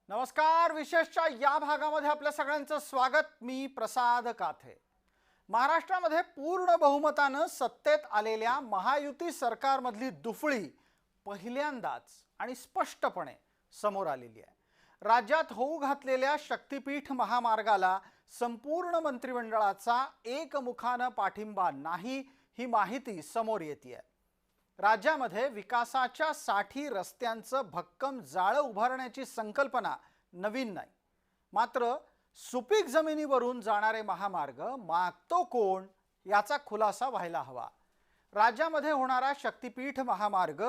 नमस्कार. विशेषच्या या भागामध्ये आपल्या सगळ्यांचं स्वागत. मी प्रसाद काथे. महाराष्ट्रामध्ये पूर्ण बहुमतानं सत्तेत आलेल्या महायुती सरकारमधली दुफळी पहिल्यांदाच आणि स्पष्टपणे समोर आलेली आहे. राज्यात होऊ घातलेल्या शक्तीपीठ महामार्गाला संपूर्ण मंत्रिमंडळाचा एकमुखानं पाठिंबा नाही, ही माहिती समोर येते. राज्यामध्ये विकासाच्या 60 रस्त्यांचं भक्कम जाळं उभारण्याची संकल्पना नवीन नाही. मात्र सुपीक जमिनीवरून जाणारे महामार्ग मागतो कोण याचा खुलासा व्हायला हवा. राज्यामध्ये होणारा शक्तीपीठ महामार्ग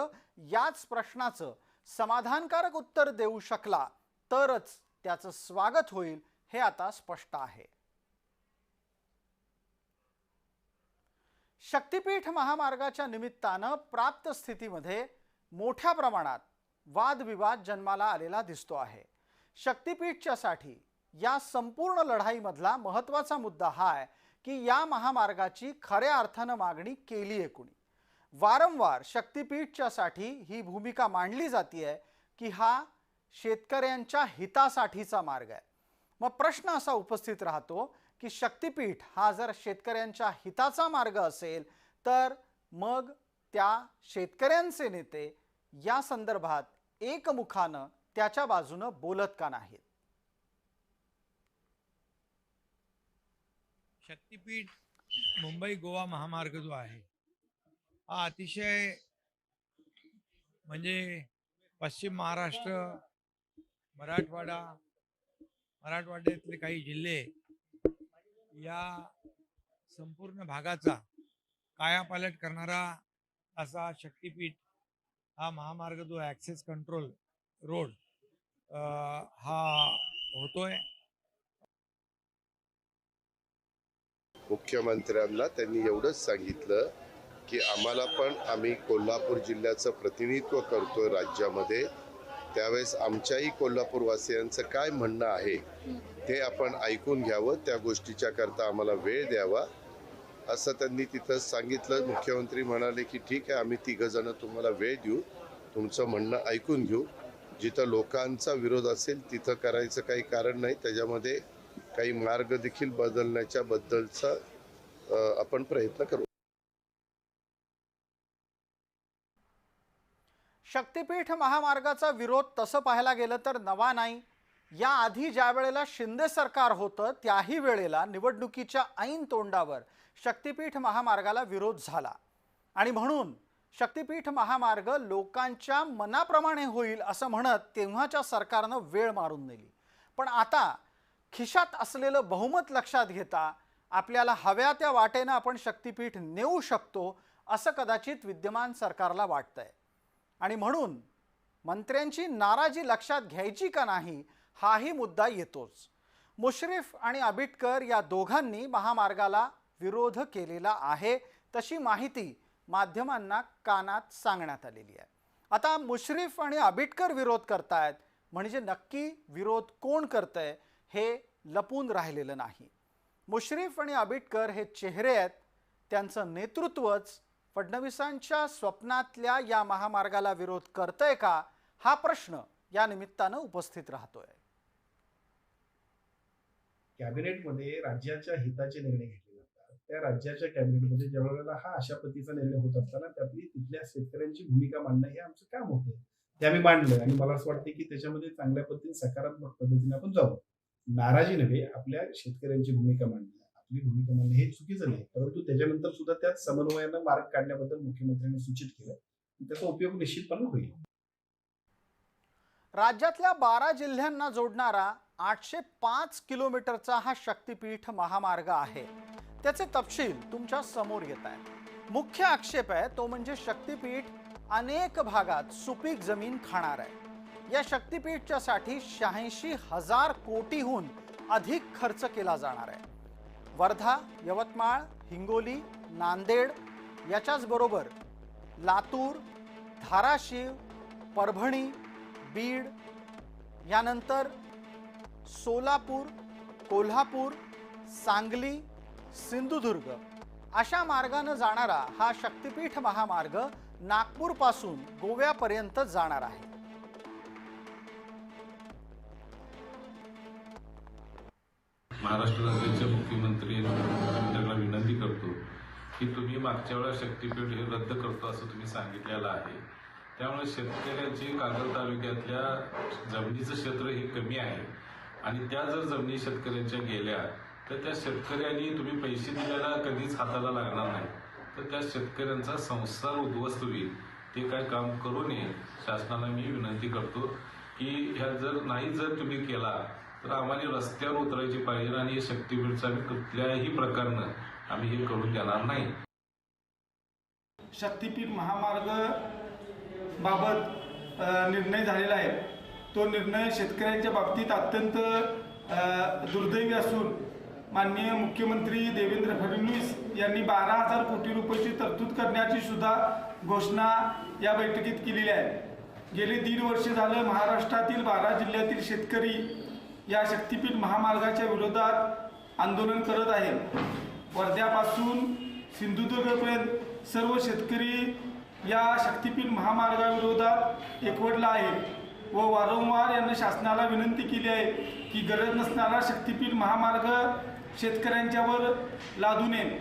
याच प्रश्नाचं समाधानकारक उत्तर देऊ शकला तरच त्याचं स्वागत होईल, हे आता स्पष्ट आहे. शक्तीपीठ महामार्गाच्या निमित्तानं प्राप्त स्थितीमध्ये मोठ्या प्रमाणात वादविवाद जन्माला आलेला दिसतो आहे. शक्तीपीठच्यासाठी या संपूर्ण लढाईमधला महत्त्वाचा मुद्दा हा आहे की या महामार्गाची खऱ्या अर्थानं मागणी केली आहे कुणी. वारंवार शक्तीपीठच्यासाठी ही भूमिका मांडली जाते की हा शेतकऱ्यांच्या हितासाठीचा मार्ग आहे. मग प्रश्न असा उपस्थित राहतो की शक्तीपीठ हा जर शेतकऱ्यांच्या हिताचा मार्ग असेल तर मग त्या शेतकऱ्यांचे नेते या संदर्भात एकमुखानं त्याच्या बाजूने बोलत का नाहीत. शक्तीपीठ मुंबई गोवा महामार्ग जो आहे हा अतिशय म्हणजे पश्चिम महाराष्ट्र, मराठवाड्यातले काही जिल्हे या संपूर्ण भागाचा कायापालट करणारा असा शक्तीपीठ हा महामार्ग जो ॲक्सेस कंट्रोल रोड हा होतोय. मुख्यमंत्र्यांना त्यांनी एवढंच सांगितलं की आम्ही कोल्हापूर जिल्ह्याचं प्रतिनिधित्व करतोय राज्यामध्ये, त्यावेळेस आमच्याही कोल्हापूरवासियांचं काय म्हणणं आहे ते आपण ऐकून घ्यावं, त्या गोष्टीच्या करता आम्हाला वेळ द्यावा असं त्यांनी तिथं सांगितलं. मुख्यमंत्री म्हणाले की ठीक आहे, आम्ही 3 जण तुम्हाला वेळ देऊ, तुमचं म्हणणं ऐकून घेऊ. जिथं लोकांचा विरोध असेल तिथं करायचं काही कारण नाही, त्याच्यामध्ये काही मार्ग देखील बदलण्याच्या बद्दलचा आपण प्रयत्न करू. शक्तीपीठ महामार्गाचा विरोध तसं पाहायला गेलं तर नवा नाही. या आधी ज्या वेळेला शिंदे सरकार होतं त्याही वेळेला निवडणुकीच्या ऐन तोंडावर शक्तीपीठ महामार्गाला विरोध झाला आणि म्हणून शक्तीपीठ महामार्ग लोकांच्या मनाप्रमाणे होईल असं म्हणत तेव्हाच्या सरकारनं वेळ मारून नेली. पण आता खिशात असलेलं बहुमत लक्षात घेता आपल्याला हव्या त्या वाटेनं आपण शक्तीपीठ नेऊ शकतो असं कदाचित विद्यमान सरकारला वाटतंय आणि म्हणून मंत्र्यांची नाराजी लक्षात घ्यायची का नाही हाही मुद्दा येतोच. मुश्रीफ आणि आबिटकर या दोघांनी महामार्गाला विरोध केलेला आहे तशी माहिती माध्यमांना कानात सांगण्यात आलेली आहे. आता मुश्रीफ आणि आबिटकर विरोध करतायत म्हणजे नक्की विरोध कोण करतंय हे लपून राहिलेलं नाही. मुश्रीफ आणि आबिटकर हे चेहरे आहेत, त्यांचं नेतृत्वच फडणवीसांच्या स्वप्नातल्या या महामार्गाला विरोध करतंय का हा प्रश्न या निमित्तानं उपस्थित राहतोय. कॅबिनेटमध्ये राज्याच्या हिताचे निर्णय घेतले जातात. त्या राज्याच्या कॅबिनेटमध्ये ज्या वेळेला हा अशा पद्धतीचा निर्णय होत असताना त्यातली तिथल्या शेतकऱ्यांची भूमिका मांडणं हे आमचं काम होतं. ते आम्ही मांडलं आणि मला असं वाटतं की त्याच्यामध्ये चांगल्या पद्धतीने सकारात्मक पद्धतीने आपण जाऊ. नाराजी नव्हे, आपल्या शेतकऱ्यांची भूमिका मांडणं, आपली भूमिका मांडणं हे चुकीचं नाही, परंतु त्याच्यानंतर सुद्धा त्यात समन्वयानं मार्ग काढण्याबद्दल मुख्यमंत्र्यांनी सूचित केलं. त्याचा उपयोग निश्चितपणे होईल. राज्यातल्या 12 जिल्ह्यांना जोडणारा 805 किलोमीटरचा हा शक्तीपीठ महामार्ग आहे. त्याचे तपशील तुमच्या समोर येत आहेत. मुख्य आक्षेप आहे तो म्हणजे शक्तीपीठ अनेक भागात सुपीक जमीन खाणार आहे. या शक्तीपीठच्यासाठी 86,000 कोटीहून अधिक खर्च केला जाणार आहे. वर्धा, यवतमाळ, हिंगोली, नांदेड याच्याच बरोबर लातूर, धाराशिव, परभणी, बीड, यानंतर सोलापूर, कोल्हापूर, सांगली, सिंधुदुर्ग अशा मार्गाने जाणारा हा शक्तीपीठ महामार्ग नागपूरपासून गोव्यापर्यंत जाणार आहे. महाराष्ट्र राज्याचे मुख्यमंत्री त्यांना विनंती करतो की तुम्ही मागच्या वेळेला शक्तीपीठ हे रद्द करतो असं तुम्ही सांगितलेलं आहे. त्यामुळे शेतकऱ्यांची कागल तालुक्यातल्या जमिनीचं क्षेत्र हे कमी आहे आणि त्या जर जमिनी शेतकऱ्यांच्या गेल्या तर त्या शेतकऱ्यांनी तुम्ही पैसे दिलेला कधीच हाताला लागणार नाही, तर त्या शेतकऱ्यांचा संसार उद्ध्वस्त होईल. ते काय काम करू नये. शासनाला मी विनंती करतो की ह्या जर तुम्ही केला तर आम्हाला रस्त्यावर उतरायची पाहिजे आणि शक्तीपीठचा कुठल्याही प्रकारनं आम्ही हे करून देणार नाही. शक्तीपीठ महामार्ग बाबत निर्णय झालेला आहे. तो निर्णय शेतकऱ्यांच्या बाबतीत अत्यंत दुर्दैवी असून माननीय मुख्यमंत्री देवेंद्र फडणवीस यांनी 12,000 कोटी रुपयाची तरतूद करण्याची सुद्धा घोषणा या बैठकीत केलेली आहे. गेली 1.5 वर्ष झालं महाराष्ट्रातील 12 जिल्ह्यातील शेतकरी या शक्तीपीठ महामार्गाच्या विरोधात आंदोलन करत आहेत. वर्ध्यापासून सिंधुदुर्गपर्यंत सर्व शेतकरी या शक्तीपीठ महामार्गाविरोधात एकवटला आहे व वारंवार यांना शासनाला विनंती केली आहे की गरज नसणारा शक्तीपीठ महामार्ग शेतकऱ्यांच्यावर लादू नये.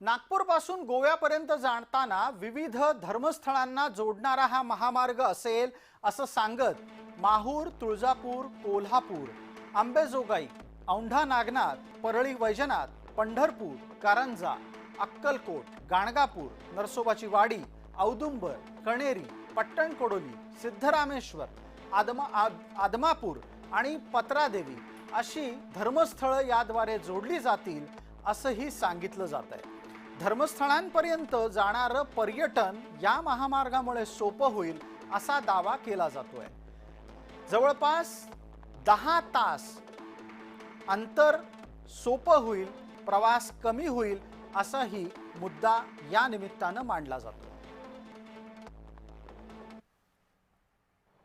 नागपूरपासून गोव्यापर्यंत जाताना विविध धर्मस्थळांना जोडणारा हा महामार्ग असेल असं सांगत माहूर, तुळजापूर, कोल्हापूर, अंबेजोगाई, औंढा नागनाथ, परळी वैजनाथ, पंढरपूर, कारंजा, अक्कलकोट, गाणगापूर, नरसोबाची वाडी, औदुंबर, कणेरी, पट्टणकोडोली, सिद्धरामेश्वर, आदमापूर आणि पत्रादेवी अशी धर्मस्थळं याद्वारे जोडली जातील असंही सांगितलं जात आहे. धर्मस्थळांपर्यंत जाणारं पर्यटन या महामार्गामुळे सोपं होईल असा दावा केला जातोय. जवळपास 10 तास अंतर सोपं होईल, प्रवास कमी होईल असाही मुद्दा या निमित्तानं मांडला जातो.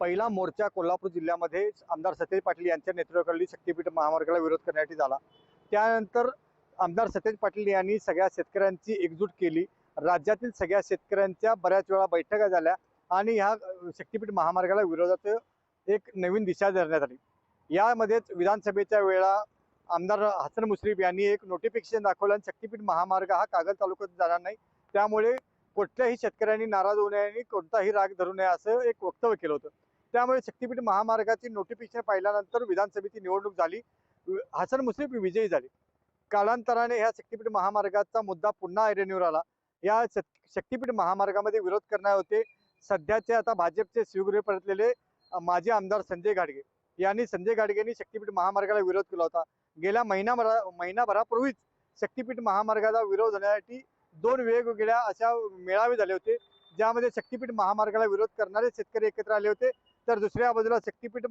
पहिला मोर्चा कोल्हापूर जिल्ह्यामध्ये आमदार सतेज पाटील यांच्या नेतृत्वाखाली शक्तीपीठ महामार्गाला विरोध करण्यासाठी झाला. त्यानंतर आमदार सतेज पाटील यांनी सगळ्या शेतकऱ्यांची एकजूट केली. राज्यातील सगळ्या शेतकऱ्यांच्या बऱ्याच वेळा बैठका झाल्या आणि ह्या शक्तीपीठ महामार्गाला विरोधात एक नवीन दिशा धरण्यात आली. यामध्येच विधानसभेच्या वेळा आमदार हसन मुश्रीफ यांनी एक नोटिफिकेशन दाखवलं आणि शक्तीपीठ महामार्ग हा कागल तालुक्यात जाणार नाही, त्यामुळे कुठल्याही शेतकऱ्यांनी नाराज होऊ नये आणि कोणताही राग धरू नये असं एक वक्तव्य केलं होतं. त्यामुळे शक्तीपीठ महामार्गाची नोटिफिकेशन पाहिल्यानंतर विधानसभेची निवडणूक झाली. हसन मुश्रीफ विजयी झाले. कालांतराने ह्या शक्तीपीठ महामार्गाचा मुद्दा पुन्हा ऐरणीवर आला. या शक्तीपीठ महामार्गामध्ये विरोध करणार होते सध्याचे आता भाजपचे शिवगृह परतलेले माजी आमदार संजय गाडगे यांनी शक्तीपीठ महामार्गाला विरोध केला होता. गेल्या महिनाभरापूर्वीच शक्तीपीठ महामार्गाला विरोध होण्यासाठी 2 वेगवेगळ्या अशा मेळावे झाले होते, ज्यामध्ये शक्तीपीठ महामार्गाला विरोध करणारे शेतकरी एकत्र आले होते, तर दुसऱ्या बाजूला शक्तीपीठ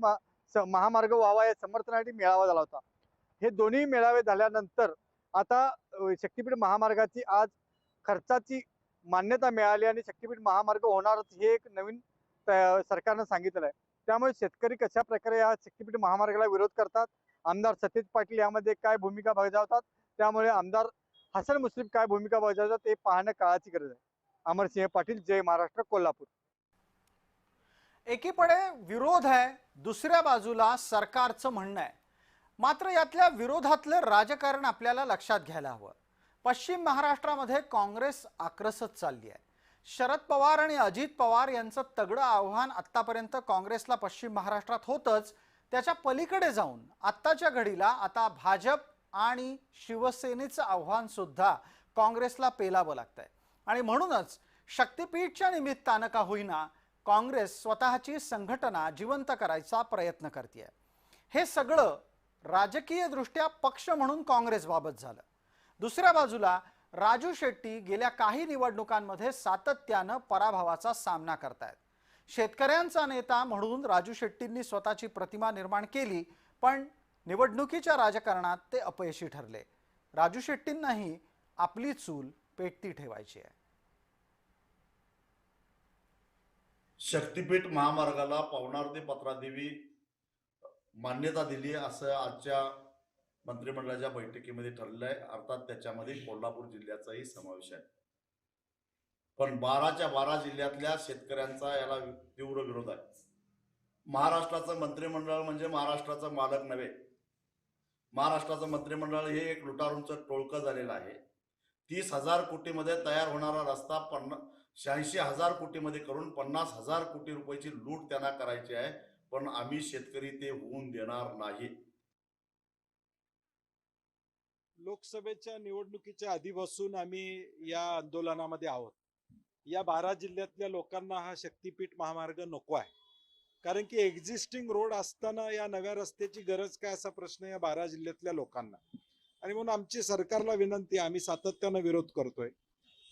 महामार्ग व्हावा या समर्थनासाठी मेळावा झाला होता. हे दोन्ही मेळावे झाल्यानंतर आता शक्तीपीठ महामार्गाची आज खर्चाची मान्यता मिळाली आणि शक्तीपीठ महामार्ग होणारच हे एक नवीन सरकारनं सांगितलं आहे. त्यामुळे शेतकरी कशा प्रकारे या शक्तीपीठ महामार्गाला विरोध करतात, आमदार सतेज पाटील यामध्ये काय भूमिका बजावतात, त्यामुळे आमदार हसन मुश्रीफ काय भूमिका बजावतात ते पाहणं काळाची गरज आहे. अमरसिंह पाटील, जय महाराष्ट्र, कोल्हापूर. एकीकडे विरोध आहे, दुसऱ्या बाजूला सरकारचं म्हणणं आहे. मात्र यातल्या विरोधातलं राजकारण आपल्याला लक्षात घ्यायला हवं. पश्चिम महाराष्ट्रामध्ये काँग्रेस आक्रसत चालली आहे. शरद पवार आणि अजित पवार यांचं तगडं आव्हान आत्तापर्यंत काँग्रेसला पश्चिम महाराष्ट्रात होतंच, त्याच्या पलीकडे जाऊन आत्ताच्या घडीला आता भाजप आणि शिवसेनेचं आव्हान सुद्धा काँग्रेसला पेलावं लागतंय. आणि म्हणूनच शक्तीपीठच्या निमित्तानं का होईना काँग्रेस स्वतःची संघटना जिवंत करायचा प्रयत्न करते. हे सगळं राजकीय दृष्ट्या पक्ष म्हणून काँग्रेस बाबत झालं. दुसऱ्या बाजूला राजू शेट्टी गेल्या काही निवडणुकांमध्ये सातत्यानं पराभवाचा सामना करतायत. शेतकऱ्यांचा नेता म्हणून राजू शेट्टींनी स्वतःची प्रतिमा निर्माण केली, पण निवडणुकीच्या राजकारणात ते अपयशी ठरले. राजू शेट्टींनाही आपली चूल पेटती ठेवायची आहे. शक्तीपीठ महामार्गाला पवनार ते पत्रादेवी मान्यता दिली असं आजच्या मंत्रिमंडळाच्या बैठकीमध्ये ठरलेलं आहे. अर्थात त्याच्यामध्ये कोल्हापूर जिल्ह्याचाही समावेश आहे. पण 12च्या 12 जिल्ह्यातल्या शेतकऱ्यांचा याला तीव्र विरोध आहे. महाराष्ट्राचं मंत्रिमंडळ म्हणजे महाराष्ट्राचा मालक नव्हे. महाराष्ट्राचं मंत्रिमंडळ हे एक लुटारूंचं टोळकं झालेलं आहे. 30,000 कोटीमध्ये तयार होणारा रस्ता 86,000 कोटीमध्ये करून 50,000 कोटी रुपयाची लूट त्यांना करायची आहे. पण आम्ही शेतकरी ते होऊन देणार नाही. लोकसभेच्या निवडणुकीच्या आधीपासून आम्ही या आंदोलनामध्ये आहोत. या 12 जिल्ह्यातल्या लोकांना हा शक्तीपीठ महामार्ग नको आहे, कारण की एक्झिस्टिंग रोड असताना या नव्या रस्त्याची गरज काय असा प्रश्न या 12 जिल्ह्यातल्या लोकांना. आणि म्हणून आमची सरकारला विनंती, आम्ही सातत्यानं विरोध करतोय.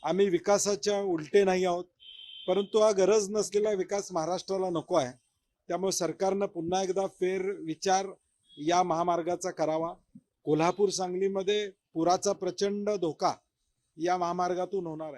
आम्ही विकासाच्या उलटे नाही आहोत, परंतु हा गरज नसलेला विकास महाराष्ट्राला नको आहे. त्यामुळे सरकारनं पुन्हा एकदा फेर विचार या महामार्गाचा करावा. कोल्हापूर सांगलीमध्ये पुराचा प्रचंड धोका या महामार्गातून होणार आहे.